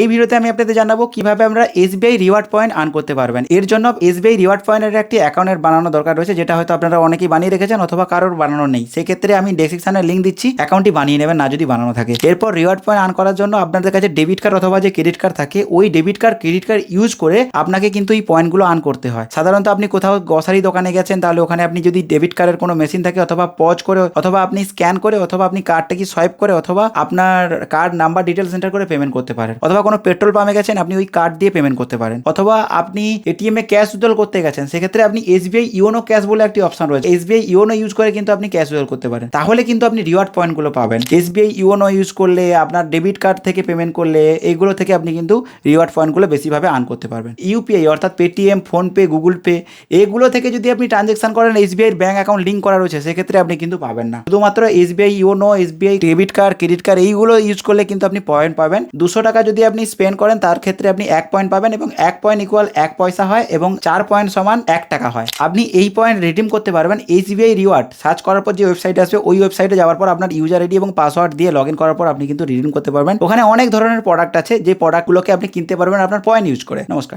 এই ভিডিওতে আমি আপনাদের জানাবো কিভাবে আমরা এসবিআই রিওয়ার্ড পয়েন্ট আর্ন করতে পারবেন। এর জন্য এসবিআই রিওয়ার্ড পয়েন্টের একটি অ্যাকাউন্টের বানানো দরকার রয়েছে, যেটা হয়তো আপনারা অনেকেই বানিয়ে রেখেছেন অথবা কারোর বানানো নেই। সেক্ষেত্রে আমি ডেসক্রিপশনে লিঙ্ক দিচ্ছি, অ্যাকাউন্টটি বানিয়ে নেবেন না যদি বানানো থাকে। এরপর রিওয়ার্ড পয়েন্ট আর্ন করার জন্য আপনাদের কাছে ডেবিট কার্ড অথবা যে ক্রেডিট কার্ড থাকে, ওই debit card credit card use করে আপনাকে কিন্তু এই পয়েন্টগুলো আর্ন করতে হয়। সাধারণত আপনি কোথাও গ্রসারি দোকানে গেছেন, তাহলে ওখানে আপনি যদি ডেবিট কার্ডের কোনো মেশিন থাকে অথবা পজ করে অথবা আপনি স্ক্যান করে অথবা আপনি কার্ডটাকে সোয়াইপ করে অথবা আপনার কার্ড নাম্বার ডিটেলস এন্টার করে পেমেন্ট করতে পারেন। অথবা কোনো পেট্রোল পাম্পে গেছেন, আপনি ওই কার্ড দিয়ে পেমেন্ট করতে পারেন। অথবা আপনি এটিএম এ ক্যাশ উইথড্রল করতে গেছেন, সেক্ষেত্রে আপনি এসবিআই ইওনো ক্যাশ বলে একটি অপশন রয়েছে, এসবিআই ইওনো ইউজ করে কিন্তু আপনি ক্যাশ উইথড্রল করতে পারেন। তাহলে কিন্তু আপনি রিওয়ার্ড পয়েন্টগুলো পাবেন। এসবিআই ইওনো ইউজ করলে, আপনার ডেবিট কার্ড থেকে পেমেন্ট করলে, এইগুলো থেকে আপনি কিন্তু রিওয়ার্ড পয়েন্টগুলো বেশিভাবে আর্ন করতে পারবেন। ইউপিআই অর্থাৎ পেটিএম, ফোনপে, গুগল পে, এগুলো থেকে যদি আপনি ট্রানজেকশন করেন, এসবিআই ব্যাঙ্ক অ্যাকাউন্ট লিঙ্ক করা রয়েছে, সেক্ষেত্রে আপনি কিন্তু পাবেন না। শুধুমাত্র SBI YONO, SBI debit card, credit card এইগুলো ইউজ করলে কিন্তু আপনি পয়েন্ট পাবেন। 200 টাকা যদি আপনি স্পেন্ড করেন, তার ক্ষেত্রে আপনি 1 পয়েন্ট পাবেন এবং 1 পয়েন্ট ইকুয়াল 1 পয়সা হয় এবং 4 পয়েন্ট সমান 1 টাকা হয়। আপনি এই পয়েন্ট রিডিম করতে পারবেন এসবিআই রিওয়ার্ড সার্চ করার পর যে ওয়েবসাইট আসবে, ওই ওয়েবসাইটে যাওয়ার পর আপনার ইউজার আইডি এবং পাসওয়ার্ড দিয়ে লগ ইন করার পর আপনি কিন্তু রিডিম করতে পারবেন। ওখানে অনেক ধরনের প্রোডাক্ট আছে, যে প্রোডাক্টগুলোকে আপনি কিনতে পারবেন আপনার পয়েন্ট ইউজ করে। নমস্কার।